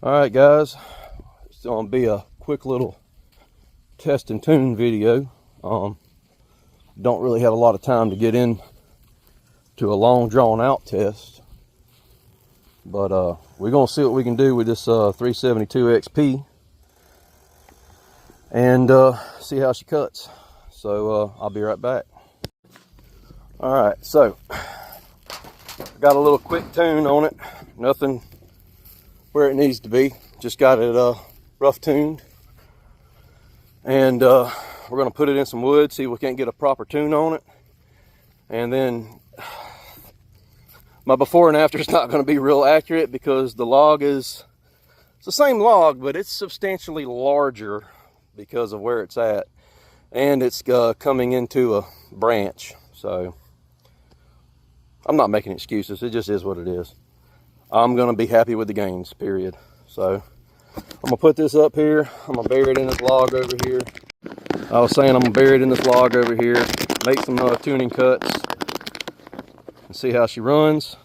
Alright guys, it's going to be a quick little test and tune video. Don't really have a lot of time to get in to a long drawn out test, but we're going to see what we can do with this 372 XP and see how she cuts. So I'll be right back. Alright, so got a little quick tune on it, nothing where it needs to be, just got it rough tuned, and we're going to put it in some wood, see if we can't get a proper tune on it. And then my before and after is not going to be real accurate because the log it's the same log, but it's substantially larger because of where it's at, and it's coming into a branch. So I'm not making excuses, it just is what it is. I'm going to be happy with the gains, period. So I'm going to put this up here. I'm going to bury it in this log over here. I was saying I'm going to bury it in this log over here, make some tuning cuts, and see how she runs.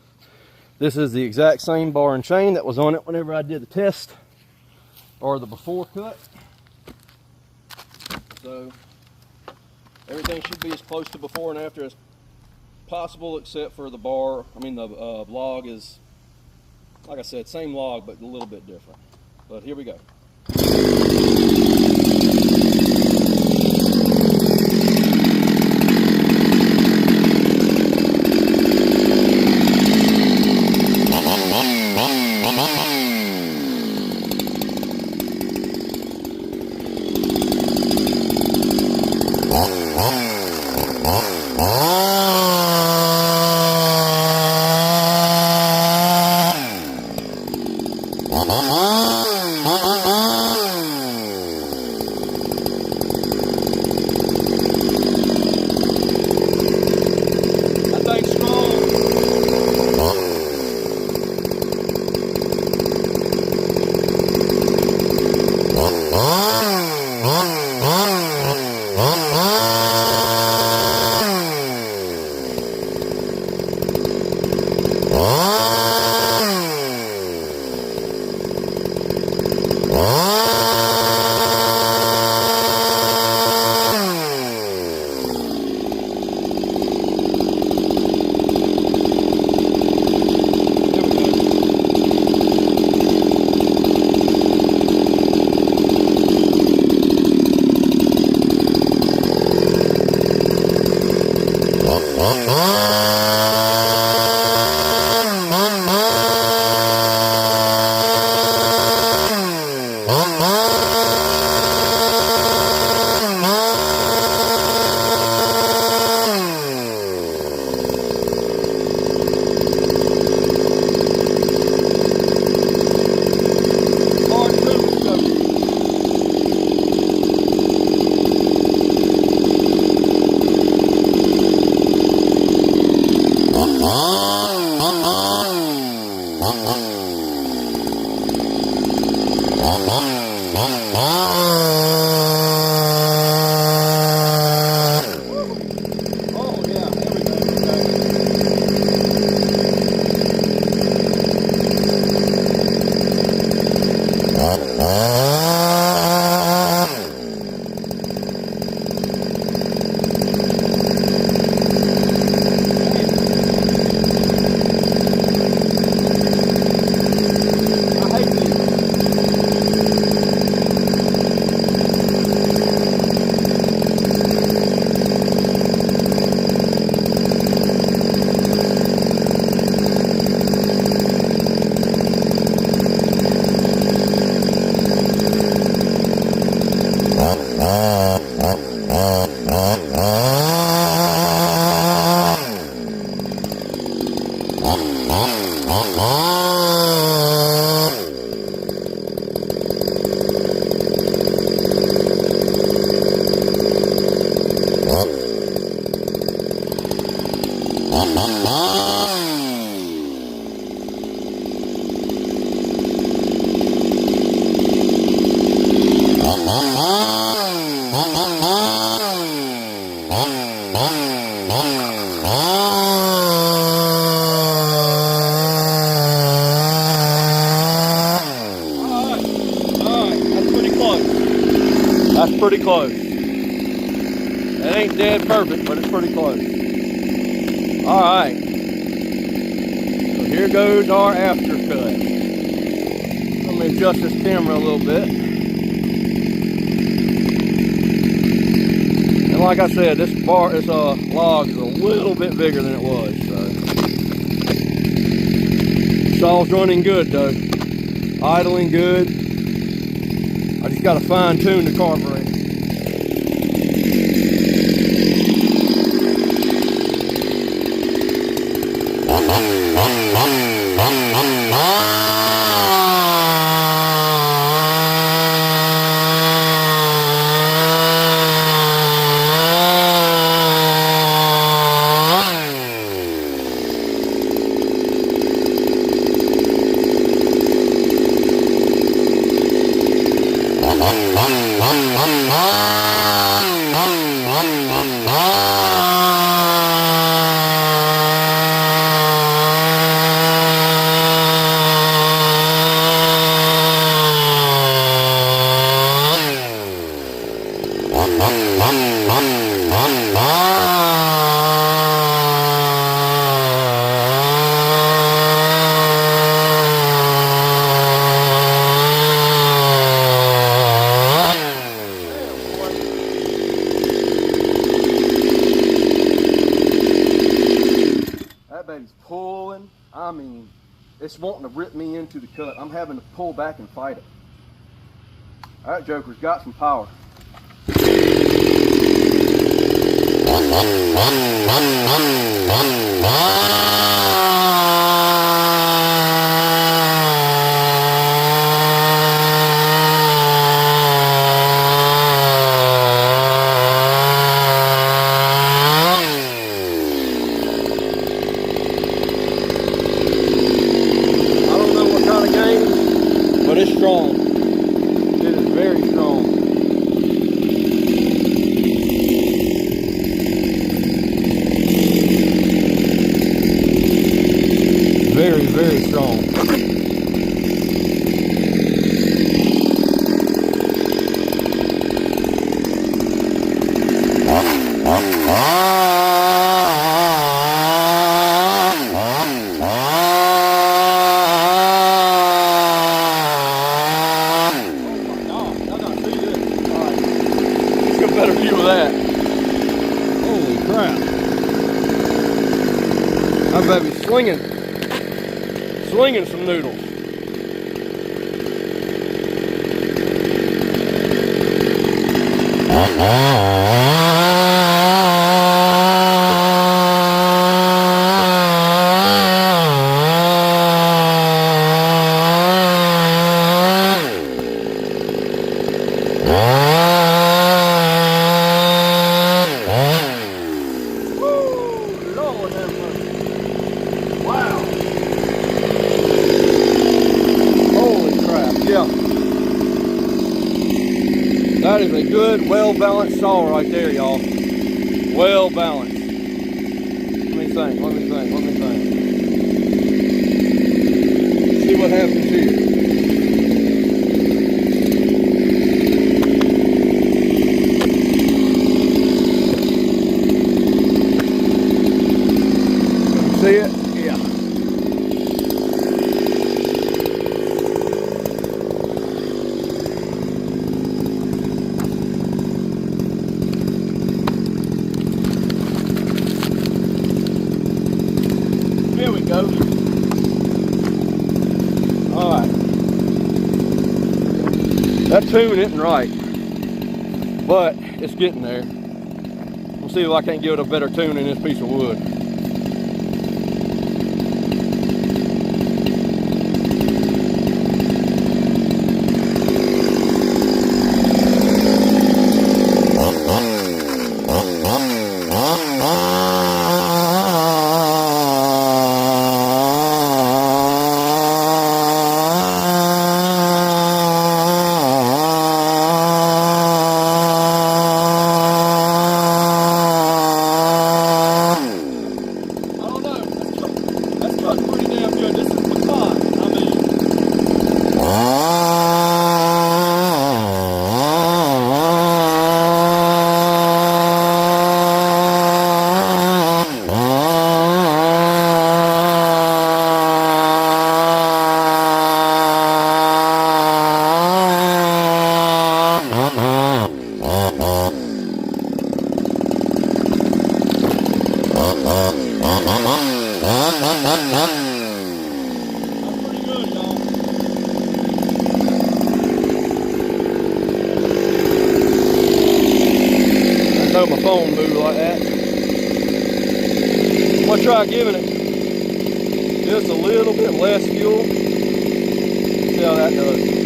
This is the exact same bar and chain that was on it whenever I did the test, or the before cut. So everything should be as close to before and after as possible, except for the bar. I mean, the log is, like I said, same log, but a little bit different. But here we go. That's pretty close. It ain't dead perfect, but it's pretty close. All right. So here goes our aftercut. Let me adjust this camera a little bit. And like I said, this log is a little bit bigger than it was. So saw's running good though. Idling good. I just got to fine tune the carburetor. Pulling, I mean, it's wanting to rip me into the cut. I'm having to pull back and fight it. All right, Joker's got some power. But it's strong. It is very strong. Very, very strong. Better view of that. Holy crap. That baby's slinging some noodles. Wow. Holy crap, yeah. That is a good, well-balanced saw right there, y'all. Well balanced. Let me think. See what happens here. See it? Yeah. There we go. All right. That tune isn't right, but it's getting there. We'll see if I can't give it a better tune in this piece of wood. know my phone moved like that. I'm gonna try giving it just a little bit less fuel. See how that does.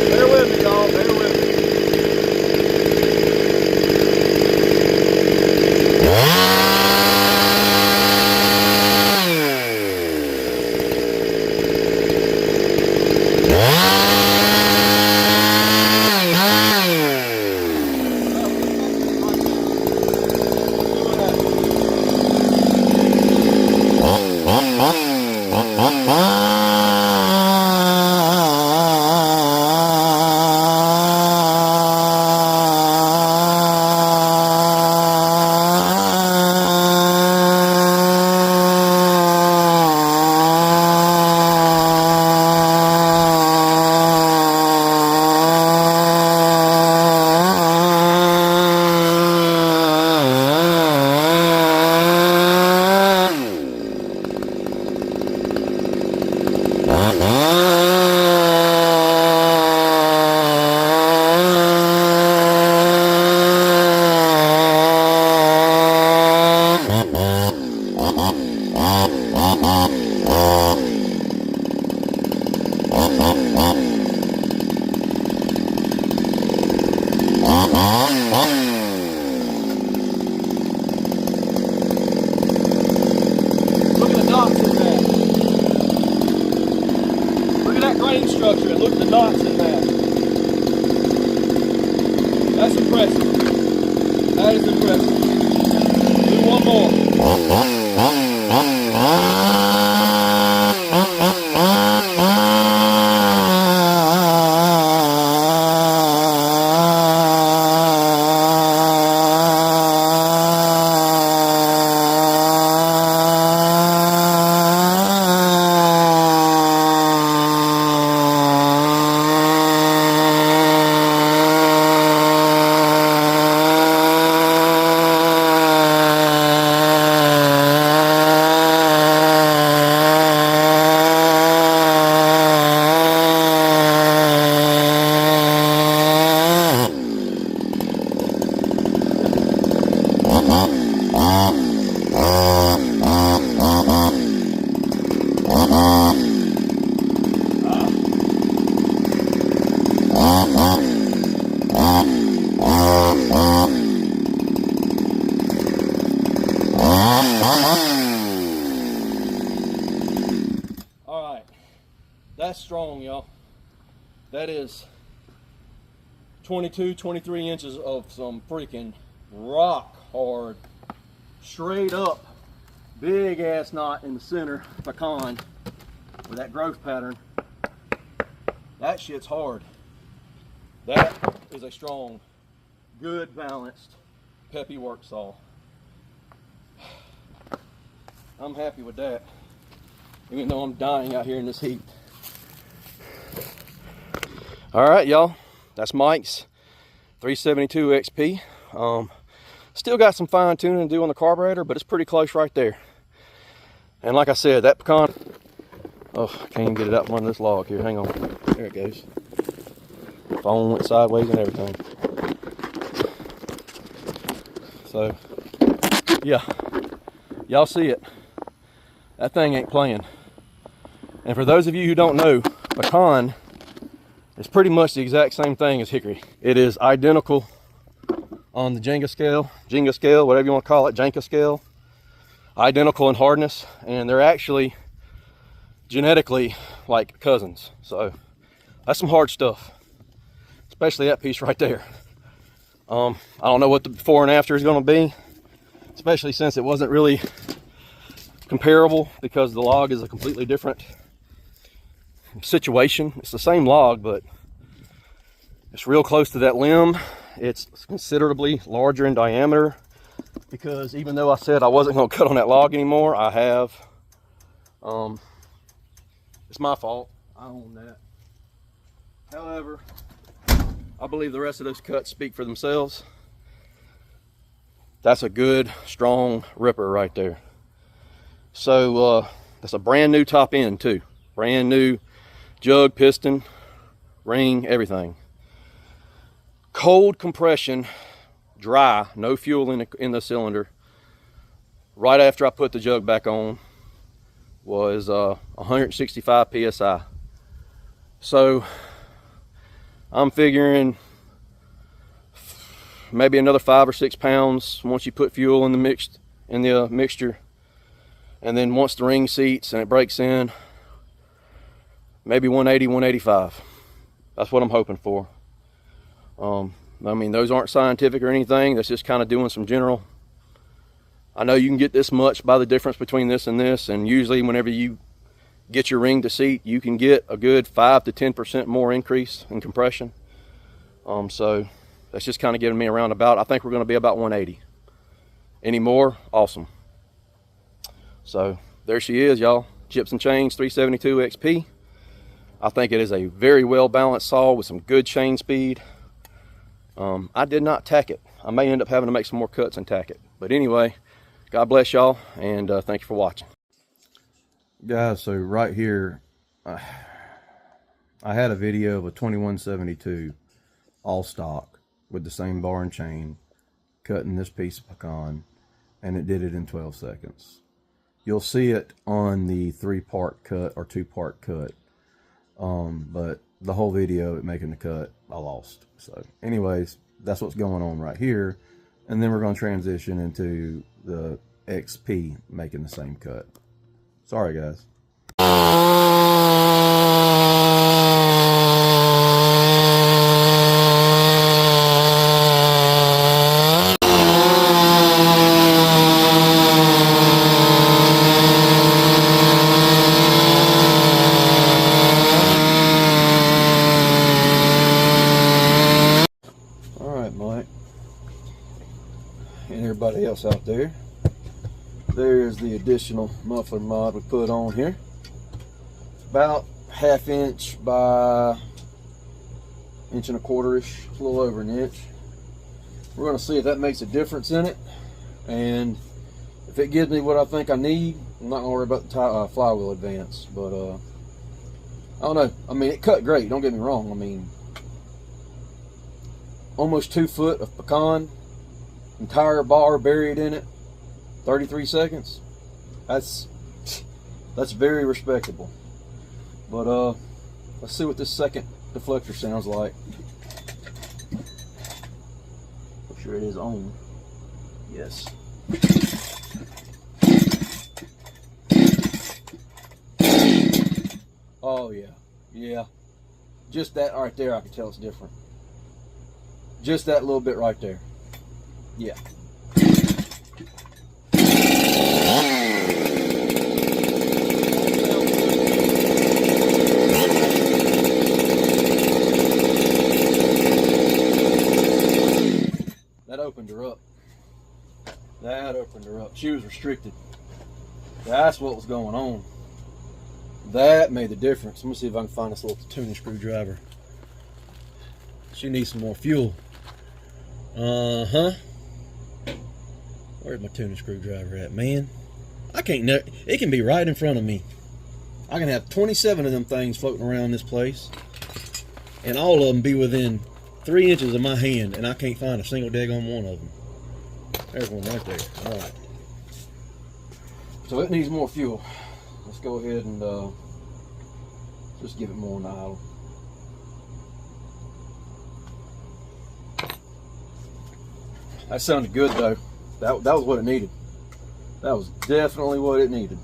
Bear with me, y'all. Bear with me. Look at the knots in that. Look at that grain structure and look at the knots in that. That's impressive. That is impressive. Do one more. All right, that's strong, y'all. That is 22, 23 inches of some freaking rock hard, straight up, big ass knot in the center pecan with that growth pattern. That shit's hard. That is a strong, good balanced, peppy work saw. I'm happy with that, even though I'm dying out here in this heat. All right, y'all, that's Mike's 372 XP. Still got some fine tuning to do on the carburetor, but it's pretty close right there. And like I said, that pecan, oh, I can't even get it out from under this log here. Hang on, there it goes. Phone went sideways and everything. So, yeah, y'all see it. That thing ain't playing. And for those of you who don't know, pecan is pretty much the exact same thing as hickory. It is identical on the Jenga scale, whatever you want to call it, Jenga scale. Identical in hardness, and they're actually genetically like cousins. So that's some hard stuff, especially that piece right there. I don't know what the before and after is going to be, especially since it wasn't really comparable because the log is a completely different situation. It's the same log, but it's real close to that limb. It's considerably larger in diameter. because even though I said I wasn't going to cut on that log anymore, I have. It's my fault. I own that. However, I believe the rest of those cuts speak for themselves. That's a good, strong ripper right there. So that's a brand new top end too. Brand new jug, piston, ring, everything. Cold compression, dry, no fuel in the cylinder. Right after I put the jug back on was 165 psi. So I'm figuring maybe another 5 or 6 pounds once you put fuel in the mixture, and then once the ring seats and it breaks in, maybe 180, 185. That's what I'm hoping for. I mean, those aren't scientific or anything. That's just kind of doing some general. I know you can get this much by the difference between this, and usually whenever you get your ring to seat, you can get a good 5 to 10% more increase in compression. So that's just kind of getting me around about. I think we're going to be about 180. Any more? Awesome. So there she is, y'all. Chips and Chains 372 XP. I think it is a very well balanced saw with some good chain speed. I did not tack it. I may end up having to make some more cuts and tack it. But anyway, God bless y'all, and thank you for watching. Guys, so right here, I had a video of a 2172 all stock with the same bar and chain cutting this piece of pecan, and it did it in 12 seconds. You'll see it on the 3-part cut or 2-part cut, but the whole video it making the cut I lost. So anyways, that's what's going on right here, and then we're going to transition into the XP making the same cut. Sorry guys. And everybody else out there, there's the additional muffler mod we put on here. About 1/2 inch by 1.25 inches, a little over 1 inch. We're going to see if that makes a difference in it, and if it gives me what I think I need, I'm not going to worry about the flywheel advance. But I don't know. I mean, it cut great, don't get me wrong. I mean, almost 2 foot of pecan, entire bar buried in it, 33 seconds. That's very respectable. But let's see what this second deflector sounds like. I'm sure it is on. Yes. Oh yeah, yeah. Just that right there, I can tell it's different. Just that little bit right there. Yeah. That opened her up. That opened her up. She was restricted. That's what was going on. That made the difference. Let me see if I can find this little tuning screwdriver. She needs some more fuel. Where's my tuning screwdriver at, man? I can't. It can be right in front of me. I can have 27 of them things floating around this place, and all of them be within 3 inches of my hand, and I can't find a single daggone one of them. There's one right there. All right. So it needs more fuel. Let's go ahead and just give it more on the idle. That sounded good though. That was what it needed. That was definitely what it needed.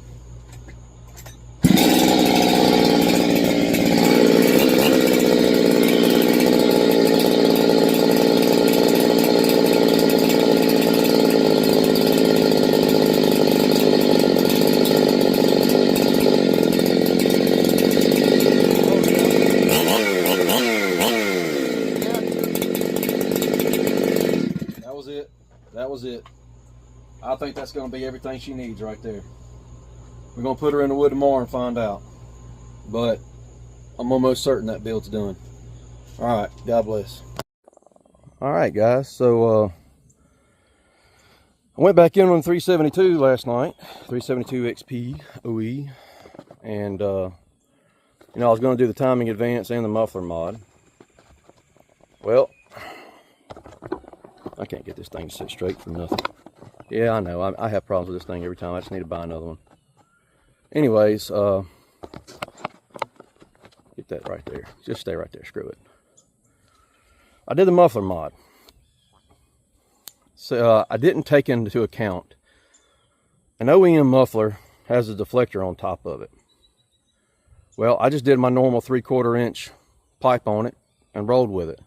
That was it. I think that's going to be everything she needs right there. We're going to put her in the wood tomorrow and find out. But I'm almost certain that build's done. All right, God bless. All right, guys, so I went back in on 372 last night, 372 XP OE, and you know, I was going to do the timing advance and the muffler mod. Well, I can't get this thing to sit straight for nothing. Yeah, I know, I have problems with this thing every time. I just need to buy another one. Anyways, get that right there. Just stay right there, screw it. I did the muffler mod. So I didn't take into account an OEM muffler has a deflector on top of it. Well, I just did my normal 3/4 inch pipe on it and rolled with it.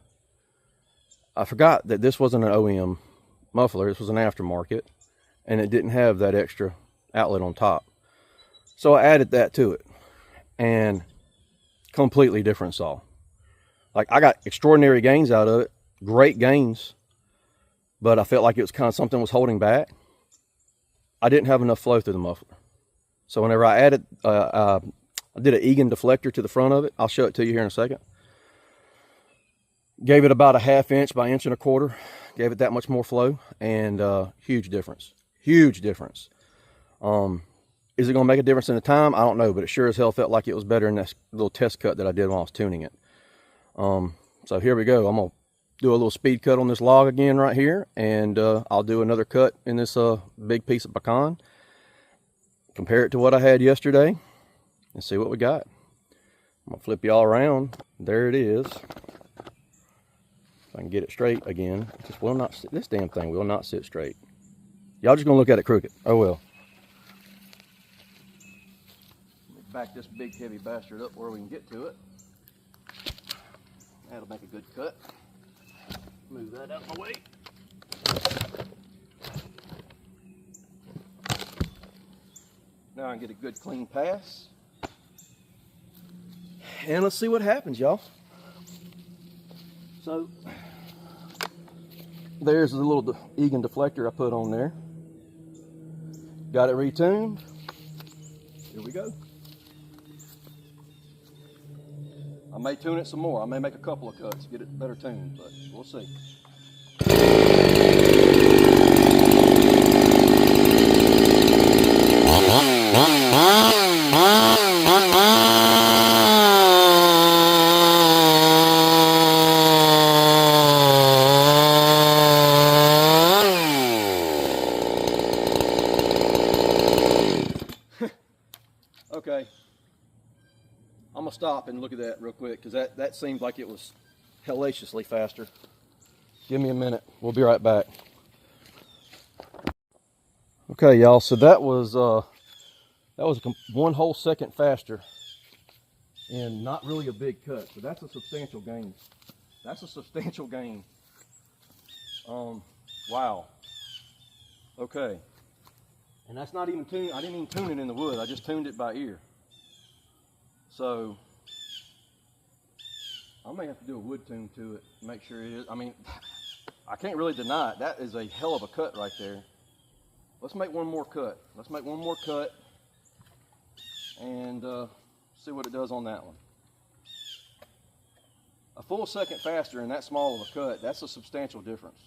I forgot that this wasn't an OEM muffler, this was an aftermarket, and it didn't have that extra outlet on top. So I added that to it, and completely different saw. Like, I got extraordinary gains out of it, great gains, but I felt like it was kind of something was holding back. I didn't have enough flow through the muffler. So whenever I added, I did an Egan deflector to the front of it. I'll show it to you here in a second. Gave it about a 1/2 inch by 1 1/4. Gave it that much more flow, and huge difference. Huge difference. Is it going to make a difference in the time? I don't know, but it sure as hell felt like it was better in this little test cut that I did while I was tuning it. So here we go. I'm going to do a little speed cut on this log again right here, and I'll do another cut in this big piece of pecan. Compare it to what I had yesterday and see what we got. I'm going to flip you all around. There it is. If I can get it straight again. It just will not sit. This damn thing will not sit straight. Y'all just going to look at it crooked. Oh well. Let me back this big heavy bastard up where we can get to it. That'll make a good cut. Move that out of my way. Now I can get a good clean pass. And let's see what happens, y'all. So, there's the little Egan deflector I put on there. Got it retuned. Here we go. I may tune it some more. I may make a couple of cuts, get it better tuned, but we'll see. Okay. I'm gonna stop and look at that real quick, because that seemed like it was hellaciously faster. Give me a minute. We'll be right back. Okay, y'all. So that was one whole second faster, and not really a big cut. So that's a substantial gain. That's a substantial gain. Wow. Okay. And that's not even tuned. I didn't even tune it in the wood. I just tuned it by ear. So I may have to do a wood tune to it to make sure it is. I mean, I can't really deny it. That is a hell of a cut right there. Let's make one more cut. Let's make one more cut and see what it does on that one. A full second faster and that small of a cut, that's a substantial difference.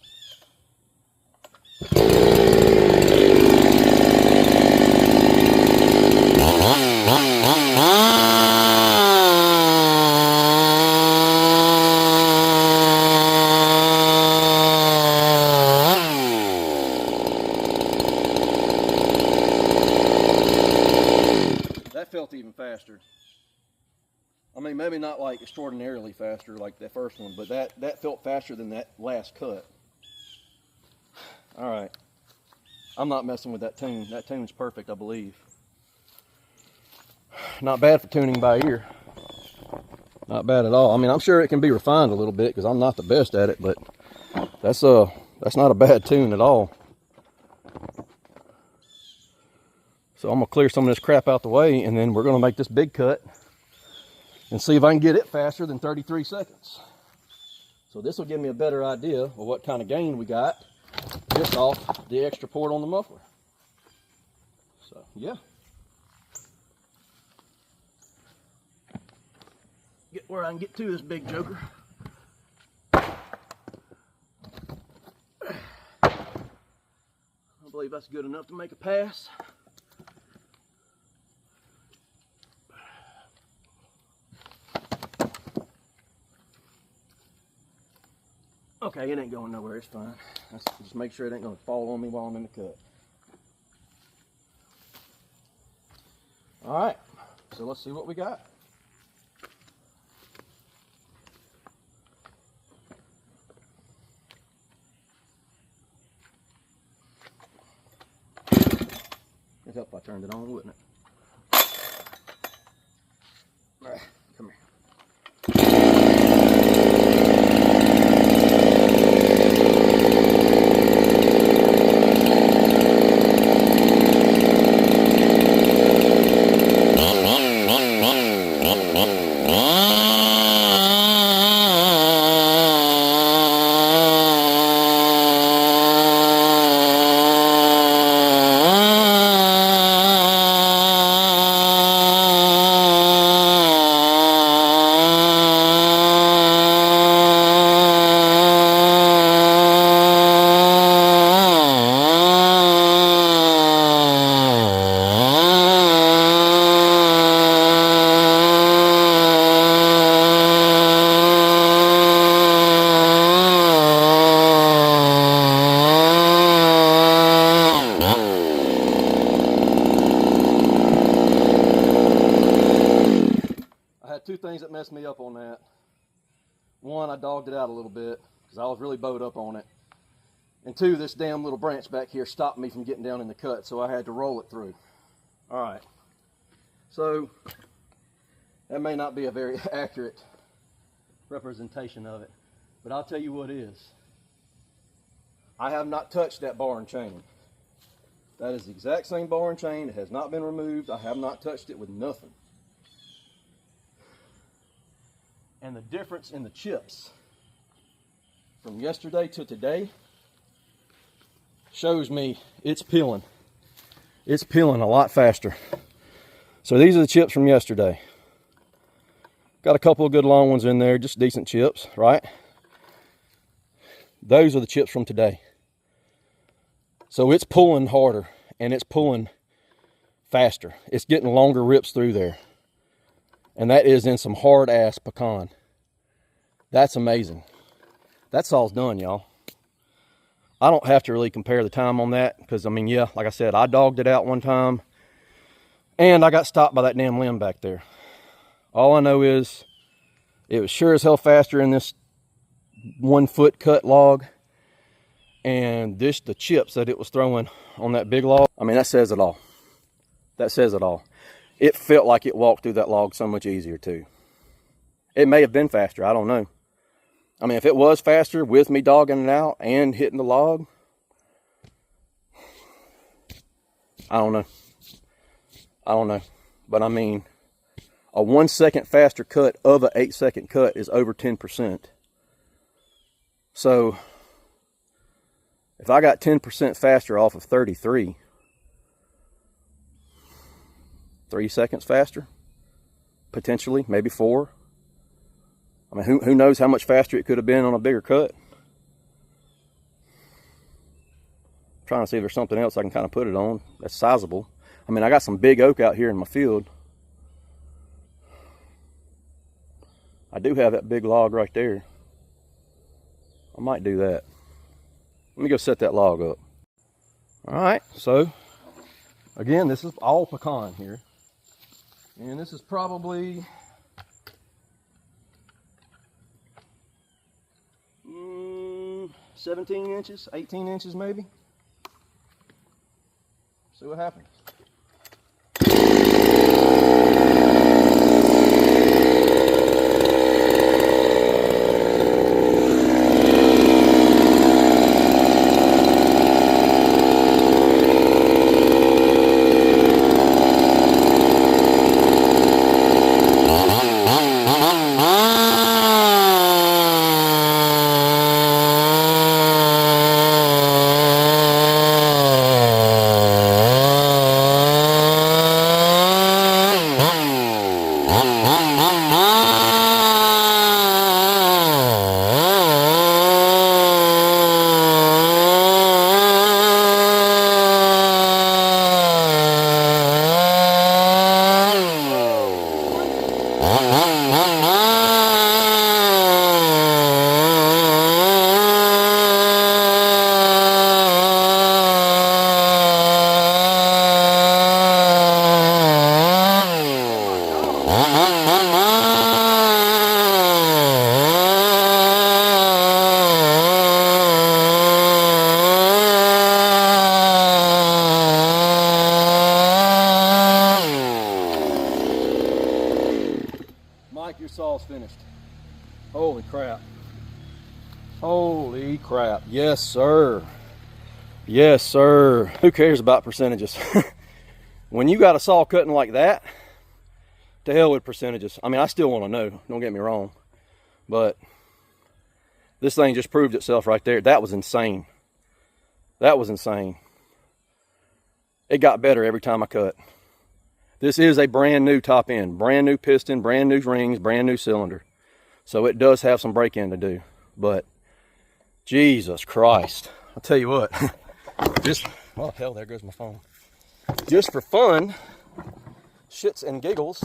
That felt even faster. I mean, maybe not like extraordinarily faster like that first one, but that felt faster than that last cut. All right. I'm not messing with that tune. That tune's perfect, I believe. Not bad for tuning by ear. Not bad at all. I mean, I'm sure it can be refined a little bit because I'm not the best at it, but that's not a bad tune at all. So I'm gonna clear some of this crap out the way, and then we're gonna make this big cut and see if I can get it faster than 33 seconds. So this will give me a better idea of what kind of gain we got this off the extra port on the muffler. So yeah. Get where I can get to this big joker. I believe that's good enough to make a pass. Okay, it ain't going nowhere, it's fine. Let's just make sure it ain't gonna fall on me while I'm in the cut. All right, so let's see what we got. It'd help if I turned it on, wouldn't it? All right, come here. Two things that messed me up on that. One, I dogged it out a little bit because I was really bowed up on it. And two, this damn little branch back here stopped me from getting down in the cut, so I had to roll it through. All right. So that may not be a very accurate representation of it, but I'll tell you what is. I have not touched that bar and chain. That is the exact same bar and chain. It has not been removed. I have not touched it with nothing. And the difference in the chips from yesterday to today shows me it's peeling. It's peeling a lot faster. So these are the chips from yesterday. Got a couple of good long ones in there, just decent chips, right? Those are the chips from today. So it's pulling harder and it's pulling faster. It's getting longer rips through there. And that is in some hard ass pecan. That's amazing. That saw's done, y'all. I don't have to really compare the time on that because, I mean, yeah, like I said, I dogged it out one time and I got stopped by that damn limb back there. All I know is it was sure as hell faster in this 1 foot cut log, and the chips that it was throwing on that big log, I mean, that says it all. That says it all. It felt like it walked through that log so much easier too. It may have been faster, I don't know. I mean, if it was faster with me dogging it out and hitting the log, I don't know. I don't know. But I mean, a 1 second faster cut of an 8 second cut is over 10%. So if I got 10% faster off of 33, 3 seconds faster, potentially, maybe 4. I mean, who knows how much faster it could have been on a bigger cut. I'm trying to see if there's something else I can kind of put it on that's sizable. I mean, I got some big oak out here in my field. I do have that big log right there. I might do that. Let me go set that log up. All right, so again, this is all pecan here. And this is probably 17 inches, 18 inches maybe. See what happens. Holy crap. Yes, sir. Yes, sir. Who cares about percentages? When you got a saw cutting like that, to hell with percentages. I mean, I still want to know, don't get me wrong, but this thing just proved itself right there. That was insane. That was insane. It got better every time I cut. This is a brand new top end, brand new piston, brand new rings, brand new cylinder. So it does have some break in to do, but Jesus Christ. I'll tell you what, just, oh hell, there goes my phone. Just for fun, shits and giggles,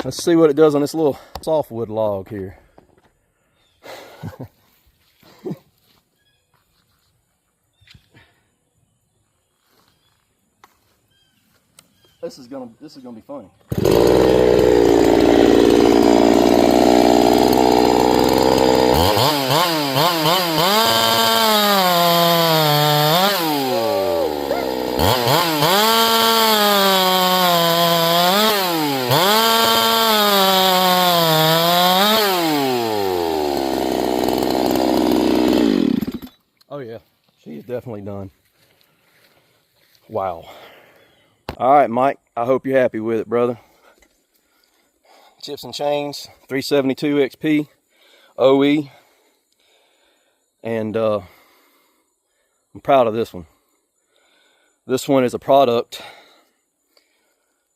let's see what it does on this little softwood log here. This is gonna be funny. Oh yeah, she is definitely done. Wow. All right, Mike, I hope you're happy with it, brother. Chips and chains, 372 XP, OE, and I'm proud of this one. This one is a product,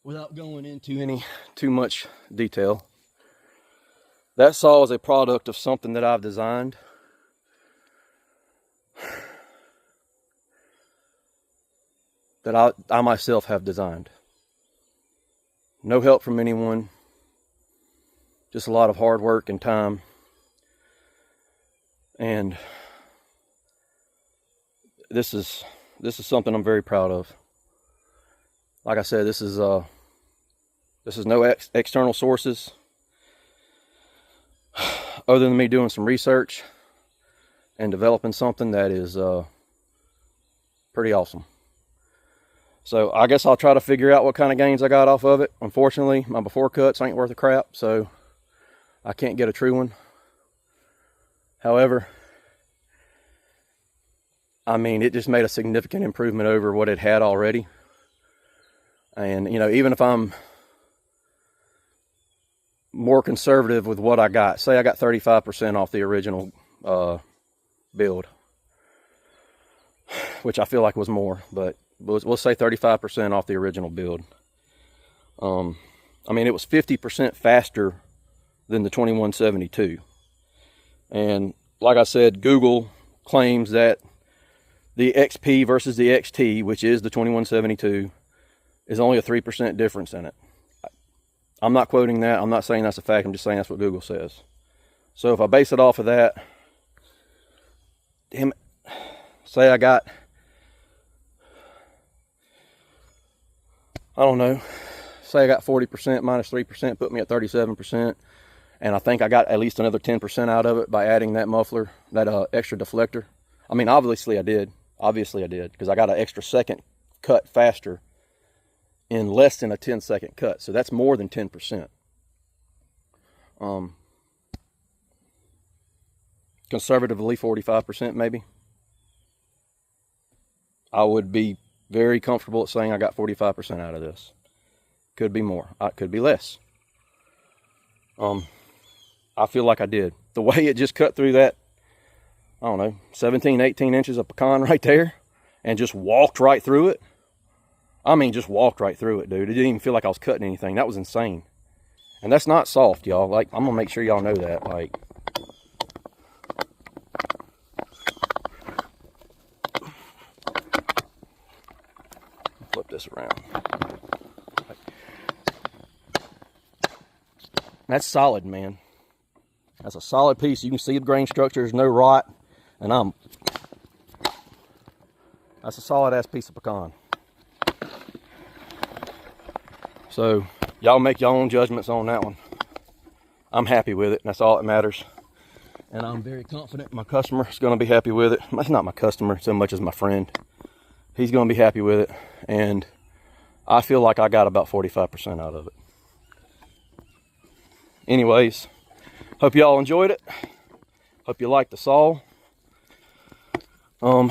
without going into too much detail, that saw is a product of something that I've designed. That I myself have designed. No help from anyone. Just a lot of hard work and time. And this is something I'm very proud of. Like I said, this is no external sources other than me doing some research and developing something that is pretty awesome. So I guess I'll try to figure out what kind of gains I got off of it. Unfortunately, my before cuts ain't worth a crap, so I can't get a true one. However, I mean, it just made a significant improvement over what it had already. And, you know, even if I'm more conservative with what I got, say I got 35% off the original build, which I feel like was more, but we'll say 35% off the original build. I mean, it was 50% faster than the 2172. And like I said, Google claims that the XP versus the XT, which is the 2172, is only a 3% difference in it. I'm not quoting that. I'm not saying that's a fact. I'm just saying that's what Google says. So if I base it off of that, damn it, say I got, I don't know, say I got 40% minus 3%, put me at 37. And I think I got at least another 10% out of it by adding that muffler, that extra deflector. I mean, obviously I did. Obviously I did, because I got an extra second cut faster in less than a 10-second cut. So that's more than 10%. Conservatively 45% maybe. I would be very comfortable at saying I got 45% out of this. Could be more. It could be less. I feel like I did. The way it just cut through that, I don't know, 17, 18 inches of pecan right there, and just walked right through it. I mean, just walked right through it, dude. It didn't even feel like I was cutting anything. That was insane. And that's not soft, y'all. Like, I'm gonna make sure y'all know that. Like, flip this around. That's solid, man. That's a solid piece. You can see the grain structure. There's no rot. And that's a solid ass piece of pecan. So y'all make your own judgments on that one. I'm happy with it, and that's all that matters. And I'm very confident my customer is going to be happy with it. That's not my customer so much as my friend. He's going to be happy with it, and I feel like I got about 45% out of it. Anyways, hope y'all enjoyed it. Hope you like the saw. I'm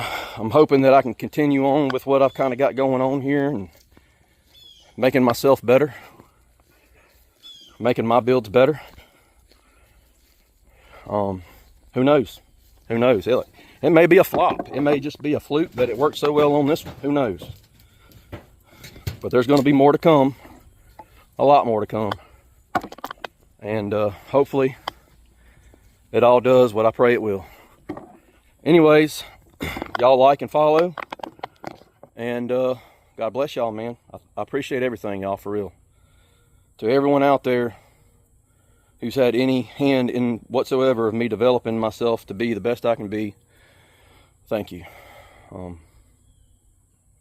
hoping that I can continue on with what I've kind of got going on here and making myself better, making my builds better. Who knows? Who knows? It may be a flop. It may just be a fluke, but it worked so well on this one. Who knows? But there's going to be more to come. A lot more to come. And hopefully it all does what I pray it will. Anyways, y'all like and follow. And God bless y'all, man. I appreciate everything, y'all, for real. To everyone out there who's had any hand in whatsoever of me developing myself to be the best I can be, thank you.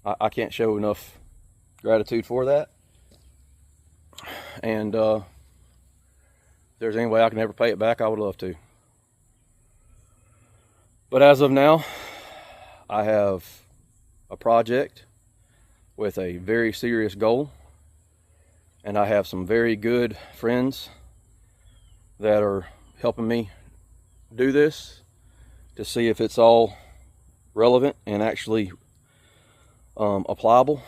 I can't show enough gratitude for that. And if there's any way I can ever pay it back, I would love to. But as of now, I have a project with a very serious goal, and I have some very good friends that are helping me do this to see if it's all relevant and actually applicable,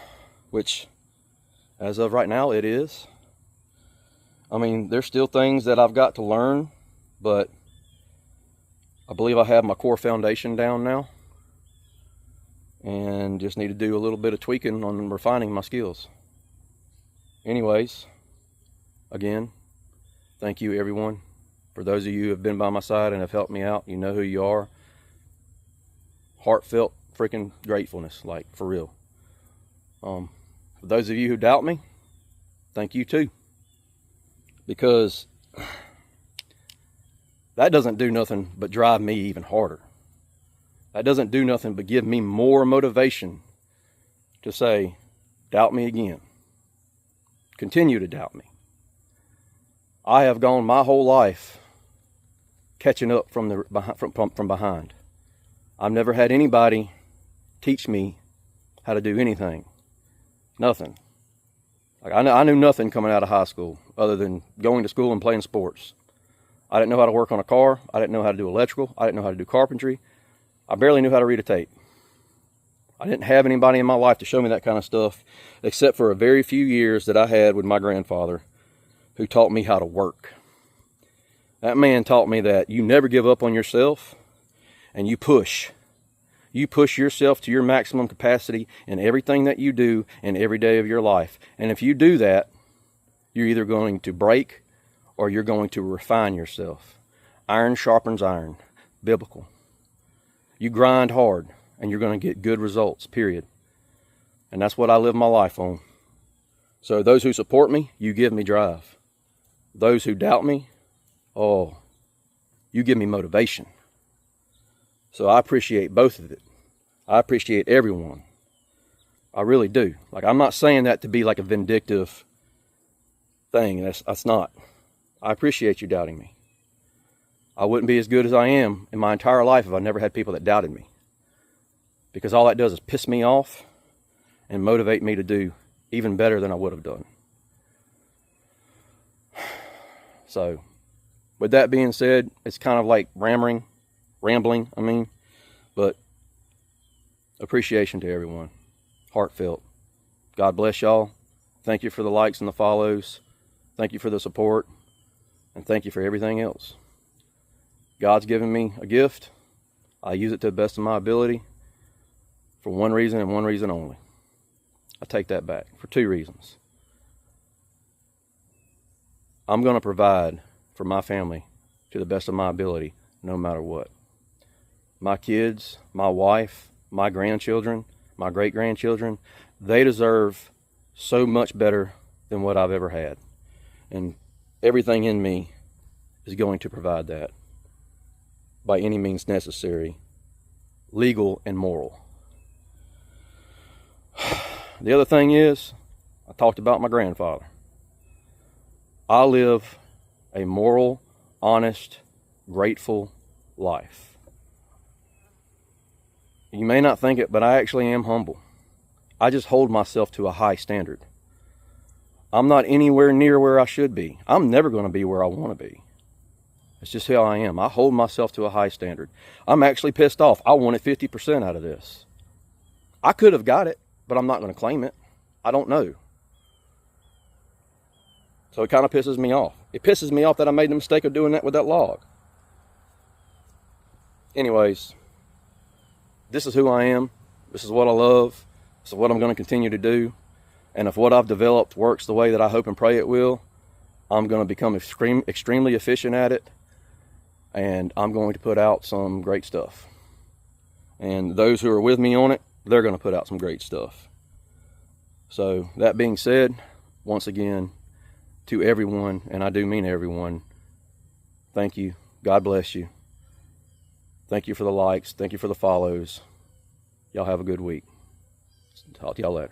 which as of right now it is. I mean, there's still things that I've got to learn, but I believe I have my core foundation down now, and just need to do a little bit of tweaking on refining my skills. Anyways, again, thank you everyone. For those of you who have been by my side and have helped me out, you know who you are. Heartfelt freaking gratefulness, like for real. For those of you who doubt me, thank you too. Because that doesn't do nothing but drive me even harder. That doesn't do nothing but give me more motivation to say, doubt me again. Continue to doubt me. I have gone my whole life catching up from behind. I've never had anybody teach me how to do anything. Nothing. Like I knew nothing coming out of high school other than going to school and playing sports. I didn't know how to work on a car. I didn't know how to do electrical. I didn't know how to do carpentry. I barely knew how to read a tape. I didn't have anybody in my life to show me that kind of stuff, except for a very few years that I had with my grandfather, who taught me how to work. That man taught me that you never give up on yourself, and you push. You push yourself to your maximum capacity in everything that you do in every day of your life. And if you do that, you're either going to break or you're going to refine yourself. Iron sharpens iron. Biblical. You grind hard and you're going to get good results, period. And that's what I live my life on. So those who support me, you give me drive. Those who doubt me, oh, you give me motivation. So I appreciate both of it. I appreciate everyone. I really do. Like, I'm not saying that to be like a vindictive thing. That's not. I appreciate you doubting me. I wouldn't be as good as I am in my entire life if I never had people that doubted me. Because all that does is piss me off and motivate me to do even better than I would have done. So, with that being said, it's kind of like rambling, but appreciation to everyone. Heartfelt. God bless y'all. Thank you for the likes and the follows. Thank you for the support. And thank you for everything else. God's given me a gift. I use it to the best of my ability for one reason and one reason only. I take that back for two reasons. I'm going to provide for my family to the best of my ability, no matter what. My kids, my wife, my grandchildren, my great-grandchildren, they deserve so much better than what I've ever had. And everything in me is going to provide that by any means necessary, legal and moral. The other thing is, I talked about my grandfather. I live a moral, honest, grateful life. You may not think it, but I actually am humble. I just hold myself to a high standard. I'm not anywhere near where I should be. I'm never going to be where I want to be. It's just how I am. I hold myself to a high standard. I'm actually pissed off. I wanted 50% out of this. I could have got it, but I'm not going to claim it. I don't know. So it kind of pisses me off. It pisses me off that I made the mistake of doing that with that log. Anyways, this is who I am. This is what I love. This is what I'm going to continue to do. And if what I've developed works the way that I hope and pray it will, I'm going to become extremely efficient at it. And I'm going to put out some great stuff. And those who are with me on it, they're going to put out some great stuff. So that being said, once again, to everyone, and I do mean everyone, thank you. God bless you. Thank you for the likes. Thank you for the follows. Y'all have a good week. Talk to y'all later.